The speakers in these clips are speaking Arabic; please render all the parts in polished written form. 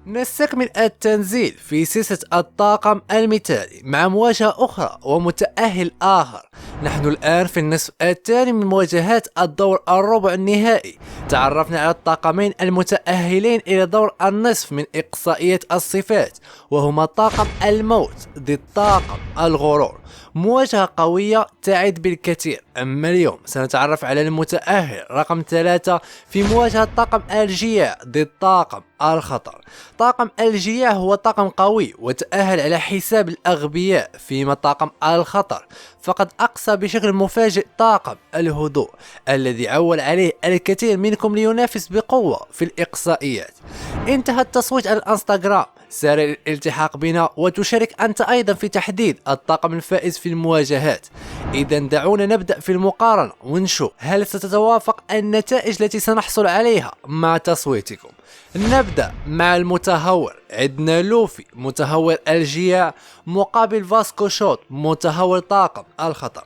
نستكمل التنزيل في سلسلة الطاقم المثالي مع مواجهة أخرى ومتأهل آخر. نحن الآن في النصف الثاني من مواجهات الدور الربع النهائي. تعرفنا على الطاقمين المتأهلين إلى دور النصف من إقصائية الصفات، وهما طاقم الموت ضد طاقم الغرور. مواجهة قوية تعد بالكثير. أما اليوم سنتعرف على المتأهل رقم 3 في مواجهة طاقم الجياع ضد طاقم الخطر. طاقم الجياع هو طاقم قوي وتأهل على حساب الأغبياء، فيما طاقم الخطر فقد أقصى بشكل مفاجئ طاقم الهدوء الذي عول عليه الكثير منكم لينافس بقوة في الإقصائيات. انتهى التصويت على الانستغرام، سارع للالتحاق بنا وتشارك أنت أيضا في تحديد الطاقم الفائز في المواجهات. إذا دعونا نبدأ في المقارنة ونشوف هل ستتوافق النتائج التي سنحصل عليها مع تصويتكم. نبدأ مع المتهور. عندنا لوفي متهور الجياع مقابل فاسكو شوت متهور طاقم الخطر.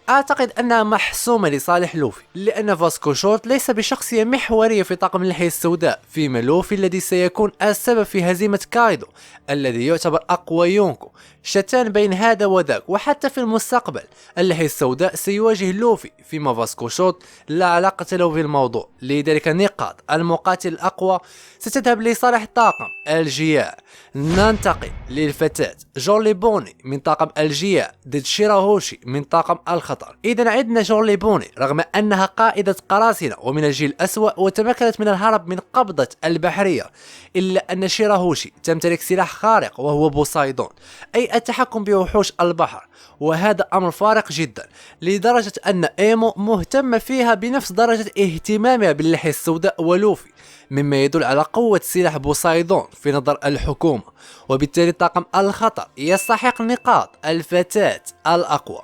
أعتقد أنها محسومة لصالح لوفي، لأن فاسكو شوت ليس بشخصية محورية في طاقم اللحية السوداء، فيما لوفي الذي سيكون السبب في هزيمة كايدو الذي يعتبر أقوى يونكو. شتان بين هذا وذاك، وحتى في المستقبل اللحية السوداء سيواجه لوفي، فيما فاسكو شوت لا علاقة له بالموضوع. لذلك نقاط المقاتل الأقوى ستذهب لصالح طاقم الجياع. ننتقل للفتاة جولي بوني من طاقم الجياع ضد شيراهوشي من طاقم الخطر. إذا عندنا جولي بوني رغم أنها قائدة قراصنة ومن الجيل الأسوأ وتمكنت من الهرب من قبضة البحرية، إلا أن شيراهوشي تمتلك سلاح خارق وهو بوسايدون، أي التحكم بوحوش البحر، وهذا أمر فارق جدا لدرجة أن إيمو مهتم فيها بنفس درجة اهتمامها باللحية السوداء ولوفي، مما يدل على قوة سلاح بوسايدون في نظر الحكومة. وبالتالي طاقم الخطر يستحق نقاط الفتاة الأقوى.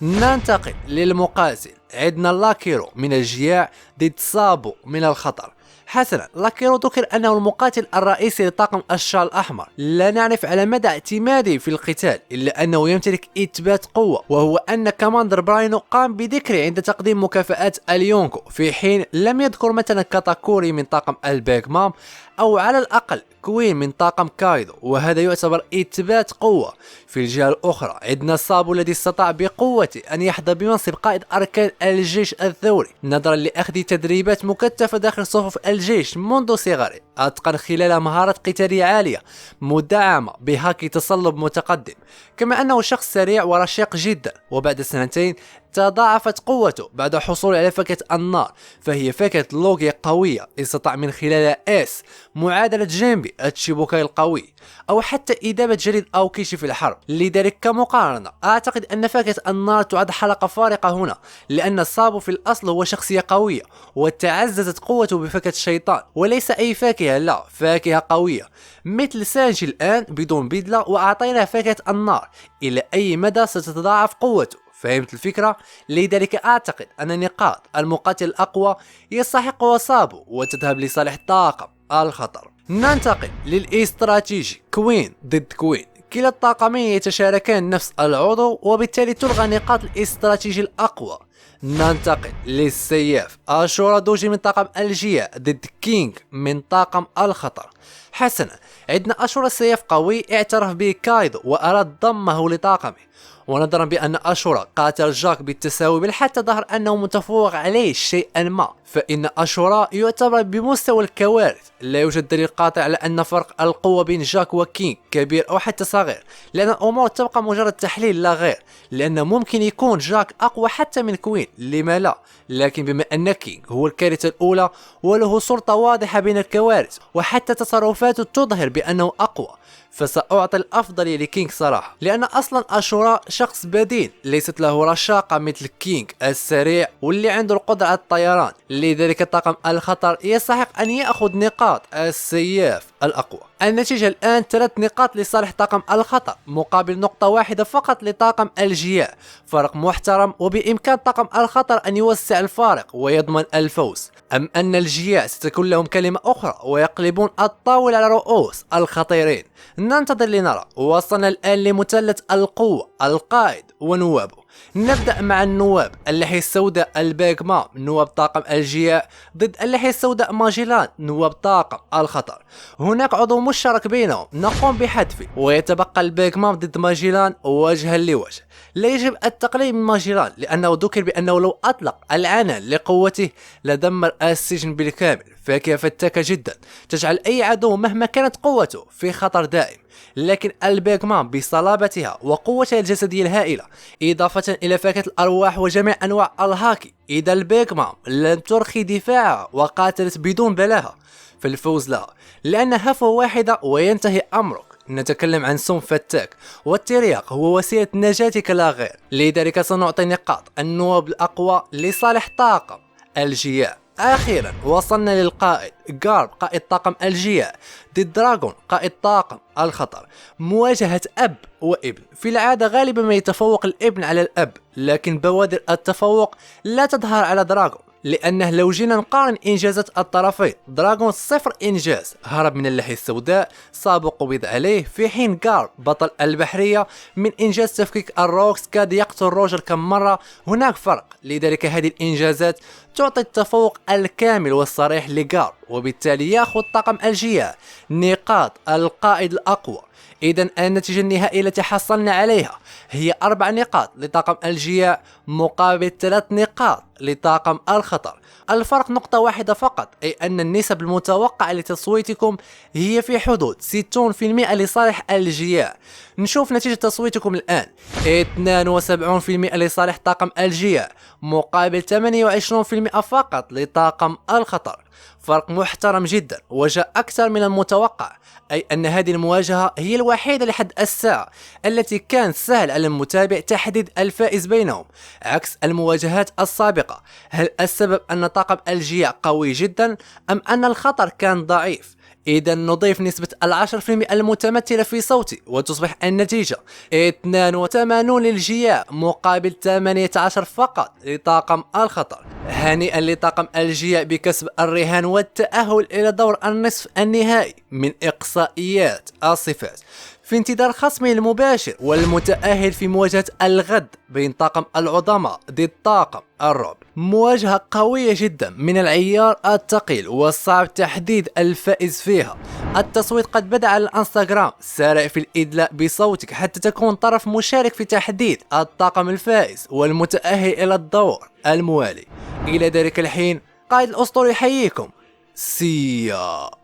ننتقل للمقاتل. عندنا لاكيرو من الجياع ضد سابو من الخطر. حسنا، لاكيرو ذكر أنه المقاتل الرئيسي لطاقم الشال الأحمر. لا نعرف على مدى اعتماده في القتال، إلا أنه يمتلك إثبات قوة، وهو أن كماندر براينو قام بذكره عند تقديم مكافآت اليونكو، في حين لم يذكر مثلا كاتاكوري من طاقم البيج مام، أو على الأقل كوين من طاقم كايدو، وهذا يعتبر إثبات قوة. في الجهة الأخرى عندنا سابو الذي استطاع بقوته أن يحظى بمنصب قائد أركان الجيش الثوري، نظرا لأخذ تدريبات مكثفة داخل صفوف الجيش منذ صغره، أتقن خلالها مهارات قتالية عالية مدعمة بهاكي تصلب متقدم، كما أنه شخص سريع ورشيق جدا. وبعد سنتين تضاعفت قوته بعد حصوله على فاكهة النار، فهي فاكهة لوغيا قوية استطاع من خلالها إيس معادلة جيمبي التشيبوكاي القوي، أو حتى إدابة جليد أوكيشي في الحرب. لذلك كمقارنة أعتقد أن فاكهة النار تعد حلقة فارقة هنا، لأن سابو في الأصل هو شخصية قوية وتعززت قوته بفاكهة الشيطان، وليس أي فاكهة، لا، فاكهة قوية مثل سانجي الآن بدون بدلة وأعطينا فاكهة النار. إلى أي مدى ستتضاعف قوته؟ فهمت الفكرة؟ لذلك أعتقد أن نقاط المقاتل الأقوى يستحق سابو وتذهب لصالح طاقم الخطر. ننتقل للاستراتيجي كوين ضد كوين. كلا الطاقمين يتشاركان نفس العضو، وبالتالي تلغى نقاط الاستراتيجي الأقوى. ننتقل للسياف أشورا دوجي من طاقم الجياع ضد كينغ من طاقم الخطر. حسنا، عندنا أشورا السياف قوي اعترف به كايدو وأراد ضمه لطاقمه، ونظرا بأن أشورا قاتل جاك بالتساوي بل حتى ظهر أنه متفوق عليه شيئا ما، فإن أشورا يعتبر بمستوى الكوارث. لا يوجد دليل قاطع على أن فرق القوة بين جاك وكينغ كبير أو حتى صغير، لأن الأمور تبقى مجرد تحليل لا غير، لأن ممكن يكون جاك أقوى حتى من كوين، لما لا؟ لكن بما أن كينغ هو الكارثة الأولى وله سلطة واضحة بين الكوارث وحتى تصرفاته تظهر بأنه أقوى، فسأعطي الأفضلية لكينغ صراحة، لأن أصلا أشورا شخص بدين ليست له رشاقة مثل كينغ السريع واللي عنده القدرة على الطيران. لذلك طاقم الخطر يستحق أن يأخذ نقاط السياف الأقوى. النتيجة الآن 3 نقاط لصالح طاقم الخطر مقابل نقطة واحدة فقط لطاقم الجياع. فرق محترم، وبإمكان طاقم الخطر أن يوسع الفارق ويضمن الفوز. أم أن الجياع ستكون لهم كلمة أخرى ويقلبون الطاولة على رؤوس الخطيرين؟ ننتظر لنرى. وصلنا الآن لمثلث القوة، القائد ونوابه. نبدأ مع النواب. اللحية السوداء البيغ مام نواب طاقم الجياع ضد اللحية السوداء ماجيلان نواب طاقم الخطر. هناك عضو مشترك بينهم نقوم بحذفه، ويتبقى البيغ مام ضد ماجيلان وجها لوجه. لا يجب التقليل من ماجيلان لأنه ذكر بأنه لو أطلق العنان لقوته لدمر السجن بالكامل، فاكهة فتاكة جدا تجعل أي عدو مهما كانت قوته في خطر دائم. لكن البيغ مام بصلابتها وقوتها الجسدية الهائلة إضافة إلى فاكهة الأرواح وجميع أنواع الهاكي، إذا البيغ مام لم ترخي دفاعها وقاتلت بدون بلاهة فالفوز لها، لأن هفوة واحدة وينتهي أمرك. نتكلم عن سم فتاك، والترياق هو وسيلة نجاتك لا غير. لذلك سنعطي نقاط النواب الأقوى لصالح طاقم الجياع. أخيرا وصلنا للقائد غارب قائد طاقم الجياع ضد دراغون قائد طاقم الخطر. مواجهة أب وابن. في العادة غالبا ما يتفوق الابن على الأب، لكن بوادر التفوق لا تظهر على دراغون، لأنه لو جينا نقارن إنجازات الطرفين دراغون 0 إنجاز، هرب من اللحية السوداء صاب قبض عليه، في حين غارب بطل البحرية من إنجاز تفكيك الروكس كاد يقتل روجر كم مرة. هناك فرق، لذلك هذه الإنجازات تعطي التفوق الكامل والصريح لغارب، وبالتالي يأخذ طاقم الجياع نقاط القائد الأقوى. إذا النتيجة النهائية التي حصلنا عليها هي 4 نقاط لطاقم الجياع مقابل 3 نقاط لطاقم الخطر. الفرق نقطة واحدة فقط، أي أن النسب المتوقعة لتصويتكم هي في حدود 60% لصالح الجياع. نشوف نتيجة تصويتكم الآن: 72% لصالح طاقم الجياع مقابل 28% فقط لطاقم الخطر. فرق محترم جدا وجاء أكثر من المتوقع، أي أن هذه المواجهة هي الوحيدة لحد الساعة التي كان سهل على المتابع تحديد الفائز بينهم عكس المواجهات السابقة. هل السبب أن طاقم الجياع قوي جدا أم أن الخطر كان ضعيف؟ إذا نضيف نسبة 10% المتمثلة في صوتي وتصبح النتيجة 82 للجياع مقابل 18 فقط لطاقم الخطر. هنيئا لطاقم الجياع بكسب الرهان والتأهل إلى دور النصف النهائي من إقصائيات الصفات، في انتظار خصمه المباشر والمتأهل في مواجهة الغد بين طاقم العظماء ضد طاقم الرعب. مواجهة قوية جدا من العيار الثقيل والصعب تحديد الفائز فيها. التصويت قد بدأ على الانستغرام، سارع في الإدلاء بصوتك حتى تكون طرف مشارك في تحديد الطاقم الفائز والمتأهل إلى الدور الموالي. إلى ذلك الحين قائد الأسطوري يحييكم، سيا.